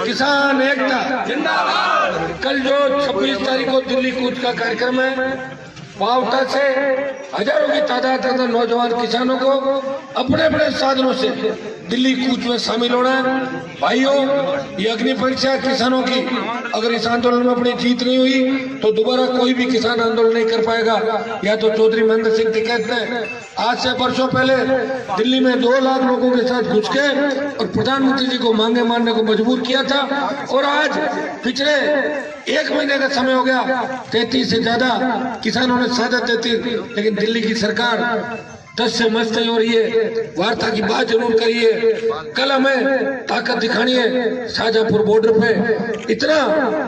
किसान एकता जिंदाबाद। कल जो 26 तारीख को दिल्ली कूच का कार्यक्रम है, पावटा से हजारों की तादाद में नौजवान किसानों को अपने अपने साधनों से दिल्ली कूच में शामिल होना है। भाइयों, ये अग्नि परीक्षा किसानों की, अगर इस आंदोलन में अपनी जीत नहीं हुई तो दोबारा कोई भी किसान आंदोलन नहीं कर पाएगा। या तो चौधरी महेंद्र सिंह टिकैत ने आज से वर्षों पहले दिल्ली में 2 लाख लोगों के साथ घुस के और प्रधानमंत्री जी को मांगे मानने को मजबूर किया था, और आज पिछले 1 महीने का समय हो गया, 33 से ज्यादा किसानों ने शहादत देती, लेकिन दिल्ली की सरकार 10 से मस्त नहीं हो रही है। वार्ता की बात जरूर करिए, कल हमें ताकत दिखानी है शाहजहांपुर बॉर्डर पे। इतना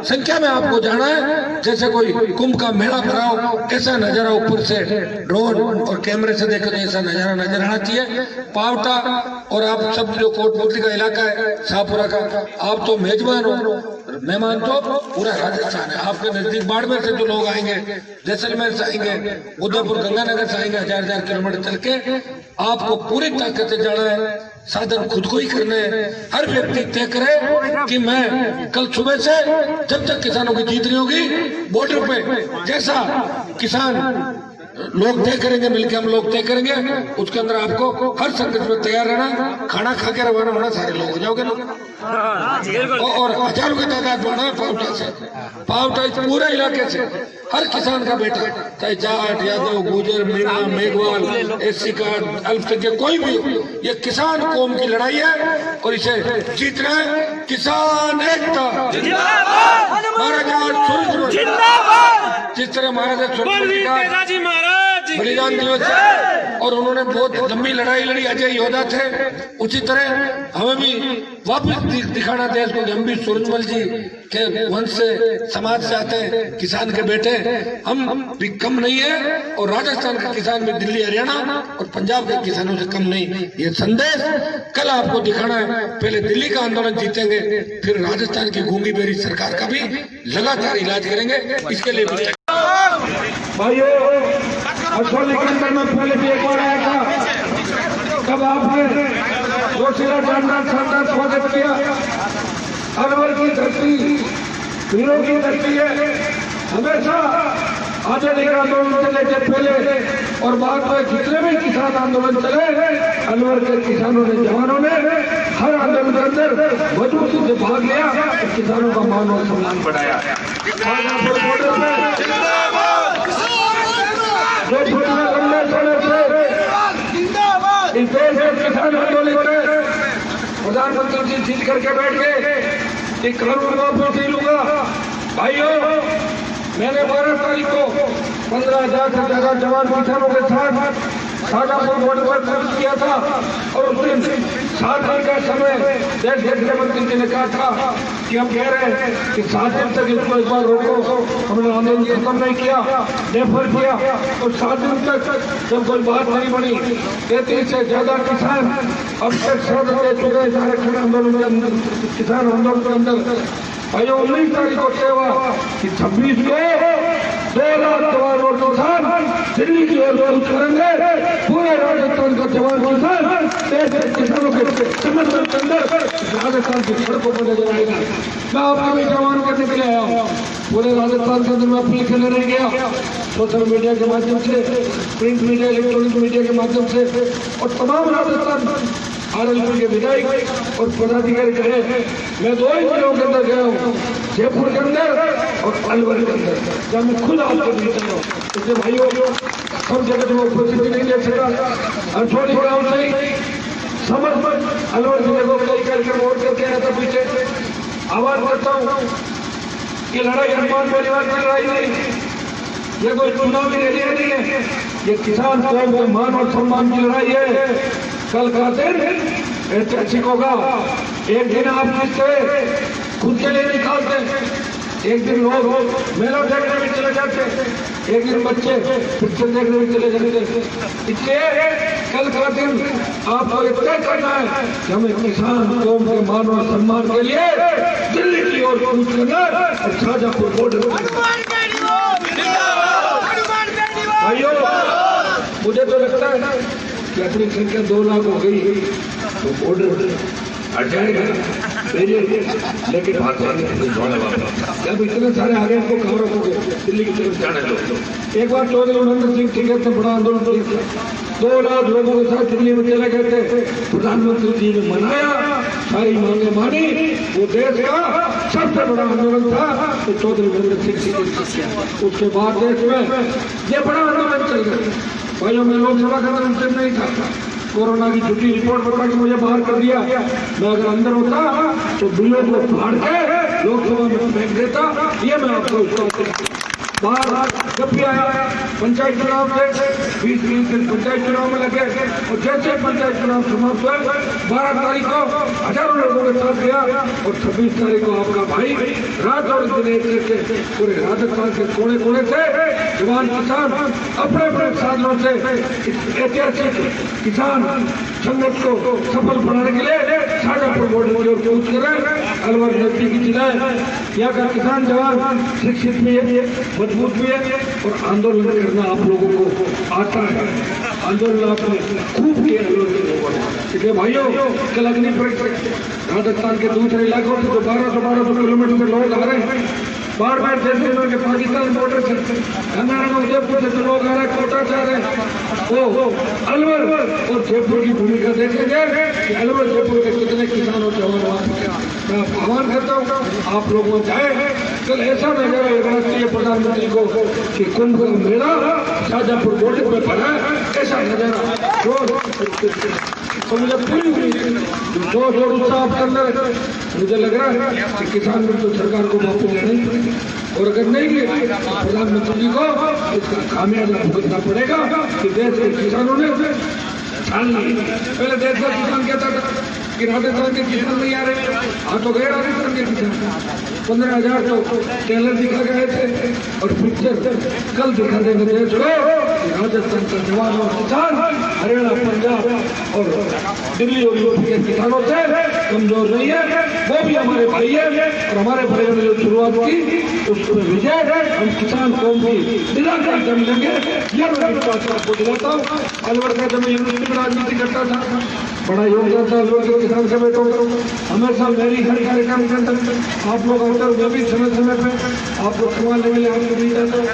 संख्या में आपको जाना है जैसे कोई कुंभ का मेला भरा हो, ऐसा नजारा ऊपर से ड्रोन और कैमरे से देखो तो ऐसा नजारा नजर आना चाहिए। पावटा और आप सब जो कोटपुतली का इलाका है, शाहपुरा का, आप तो मेजबान हो, मेहमान तो पूरा राजस्थान है। आपके नजदीक बाड़मेर से जो लोग आएंगे, जैसलमेर से आएंगे, उदयपुर गंगानगर से आएंगे, 1000 किलोमीटर चल के आपको पूरी ताकत से जाना है। साधन खुद को ही करना है। हर व्यक्ति तय करे कि मैं कल सुबह से जब तक किसानों की जीत नहीं होगी, बॉर्डर पे जैसा किसान लोग तय करेंगे, मिलकर हम लोग तय करेंगे, उसके अंदर आपको हर संकट में तैयार रहना। खाना खा के रवाना होना, सारे लोग हो जाओगे लोग, और हजारों की तादाद बढ़ा है पावटा से। पावटा इस पूरे इलाके से हर किसान का बेटा, चाहे जाट, यादव, गुजर, मीणा, मेघवाल, SC कार्ड, अल्पसंख्यक कोई भी हो, ये किसान कौम की लड़ाई है और इसे जीतना है। किसान एकता जिंदाबाद, महाराजा जिंदाबाद। जिस तरह महाराजा बलिदान दिवस है और उन्होंने बहुत लंबी लड़ाई लड़ी, अजय योद्धा थे, उसी तरह हमें भी वापस दिखाना देश को कि हम भी सूरजमल जी के वंश से, समाज से आते हैं, किसान के बेटे, हम भी कम नहीं है। और राजस्थान के किसान भी दिल्ली, हरियाणा और पंजाब के किसानों से कम नहीं। ये संदेश कल आपको दिखाना है। पहले दिल्ली का आंदोलन जीतेंगे, फिर राजस्थान की गूंगी बेरी सरकार का भी लगातार इलाज करेंगे। इसके लिए भाइयों, असोली के अंदर में पहले भी एक बार आया था, तब आपने जोशीला शानदार स्वागत किया। अलवर की धरती वीरों की धरती है। हमेशा आजादी का आंदोलन चले थे पहले और बाद में जितने भी किसान आंदोलन चले, अलवर के किसानों ने, जवानों ने हर आंदोलन के अंदर मजबूती से भाग लिया और किसानों का मान और सम्मान बढ़ाया। इस देश में किसान आंदोलन में प्रधानमंत्री जी जीत करके बैठ गए, एक कानून वापस नहीं लूंगा। भाइयों, मैंने 12 तारीख को 15,000 से ज्यादा जवान किसानों के साथ शाहजहांपुर बॉर्डर पर खर्च किया था, और उस दिन 7 दिन का समय देश के मुख्यमंत्री जी ने कहा था कि हम कह रहे हैं कि 7 दिन तक इसको एक बार रोको। हमने आंदोलन खत्म नहीं किया, डेफर किया, और 7 दिन तक जब कोई बात नहीं बनी, 33 से ज्यादा किसान अब तक शहादत दे चुके हैं आरक्षण आंदोलन के अंदर, किसान आंदोलन के अंदर। भाइयों, 19 तारीख को तय हुआ कि 26 को 2 लाख जवान और किसान दिल्ली की ओर कूच करेंगे। पूरे राजस्थान का जवान किसान देश के किसानों के समर्थन के अंदर राजस्थान की सड़कों पर नजर आएगा। मैं आपका भी जवान करने के लिए आया हूँ। पूरे राजस्थान के अंदर मैं अपील करने नहीं गया, सोशल मीडिया के माध्यम से, प्रिंट मीडिया, इलेक्ट्रॉनिक मीडिया के माध्यम से, और तमाम राजस्थान RLP के विधायक और पदाधिकारी कहे, मैं 2 ही जिलों के अंदर गया हूँ, जयपुर के अंदर और अलवर के अंदर, जब मैं खुद आपको बीच हूँ। इसलिए भाइयों, सब जगह में उपस्थिति नहीं दे सका। असोली गाँव से समझ अलवर जिले को कई कार्यक्रम और करके आया था। पीछे आवाज करता हूँ, ये लड़ाई हनुमान परिवार की लड़ाई नहीं, ये कोई चुनावी रैली नहीं है, ये किसान कौम के मान और सम्मान की लड़ाई है। कल का दिन ऐतिहासिक होगा। एक दिन आप किससे खुद के लिए निकालते, एक दिन लोग मेला देखने में चले जाते, एक दिन बच्चे पिक्चर देखने में चले जाते। इसलिए कल का दिन आपको तय करना है कि हमें किसान कौम के मान और सम्मान के लिए दिल्ली की ओर कूच करना और शाहजहांपुर बॉर्डर। भाइयों, मुझे तो लगता है कि अपनी संख्या 2 लाख हो गई तो बॉर्डर हट जाएगा। भेजिए, लेकिन बात जब इतने सारे आ गए इनको कहाँ रखोगे, दिल्ली की तरफ जाने दो। एक बार चौधरी महेंद्र सिंह टिकैत ने बड़ा आंदोलन किया, 2 लाख लोगों के साथ दिल्ली में चले गए थे, प्रधानमंत्री जी ने मनाया, सारी मांगे मानी, वो देश का सबसे बड़ा आंदोलन था। तो चौधरी महेंद्र सिंह उसके बाद देश में ये बड़ा आंदोलन चल गया। भाइयों में लोकसभा का अंतिम नहीं था, कोरोना की झूठी रिपोर्ट बता के मुझे बाहर कर दिया। मैं अगर अंदर होता तो बिलों को फाड़ के लोकसभा में फेंक देता। ये मैं आपको बाहर जब भी आया पंचायत चुनाव से 20 दिन पंचायत चुनाव में लगे और जैसे पंचायत चुनाव समाप्त हुए 12 तारीख को हजारों लोगों के साथ गया और 26 तारीख को आपका भाई रात और दिन एक करके पूरे राजस्थान के कोने कोने से जवान किसान अपने अपने साधनों से ऐतिहासिक किसान संगठन को सफल बनाने के लिए शाजापुर बॉर्डर को यूज करें। अलवर नजदीकी जिला है, यहाँ का किसान जवान शिक्षित भी है, मजबूत भी है और आंदोलन करना आप लोगों को आता है। आंदोलन आपने खूब किया इसलिए भाइयों, कल अग्नि परीक्षा राजस्थान के दूसरे इलाकों से जो 1200 किलोमीटर से लोग आ रहे हैं, बार बार जैसे उन्होंने पाकिस्तान बॉर्डर से हमारा उदयपुर से लोग आ रहे हैं, कोटा जा रहे हैं, वो अलवर और जयपुर की भूमिका देखेंगे कि अलवर जयपुर के कितने किसानों के मैं आह्वान करता हूँ आप लोगों जाए। कल ऐसा नजारा राष्ट्रीय प्रधानमंत्री को कि कुंभ का मेला शाजापुर बॉर्डर में पड़ा है, ऐसा नजारा तो मुझे पूरी जोश और उत्साह आपके अंदर मुझे लग रहा है कि किसान बिल तो सरकार को वापस लेना ही पड़ेगा और अगर नहीं लिए प्रधानमंत्री जी को इसका खामियाजा भुगतना पड़ेगा कि देश के किसानों ने पहले देश का किसान कहता था कि राजस्थान के किसान नहीं आ रहे, हाँ तो गए राजस्थान के किसान 15,000 तो टेलर दिखा गए थे और पिक्चर कल दिखा देंगे देश को राजस्थान का जवान और किसान हरियाणा पंजाब और दिल्ली और यूपी के किसानों से कमजोर नहीं है, वो भी हमारे भाई है और हमारे भाइयों ने जो शुरुआत की उसमें विजय है। हम किसान कौम की निराकर जम लेंगे, यह मैं विश्वास आपको दिलाता हूँ। अलवर का जब यूनिवर्सिटी में राजनीति करता था, बड़ा योगदान था अलवर के किसान समेतों को, हमेशा मेरी हर कार्यक्रम के अंदर आप लोग अवसर मैं भी समय समय पे आप लोग सवाल लेवल आपको दी जाता हूँ।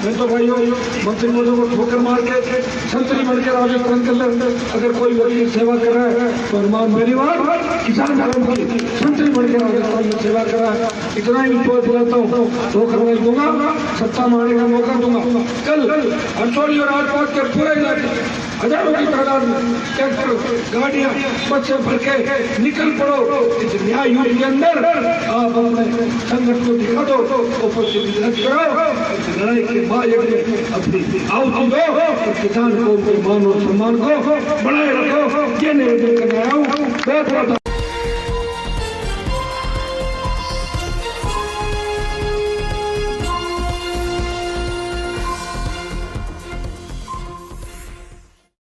मैं तो भाइयों मंत्री मोदी को ठोकर मार के संतरी बन के राजस्थान के अंदर अगर कोई वकील सेवा कर रहा है तो अरमान मेरी बात किसान संतरी बन के राजस्थान में सेवा कर रहा है, इतना ही विश्वास दिलाता हूँ। ठोकर नहीं दूंगा, सत्ता मारने का मौका दूंगा। कल हरसौली और आसपास के पूरे इलाके हजारों की तादाद में ट्रैक्टर गाड़ियां बस से भर के निकल पड़ो इस न्याय युद्ध के अंदर। आप अपने संगठन को दिखा दो, उपस्थिति दर्ज कराओ, लड़ाई के बाद अपनी आहुति दो और किसान को मान और सम्मान को बनाए रखो। ये निवेदन करने आया हूँ। बहुत बहुत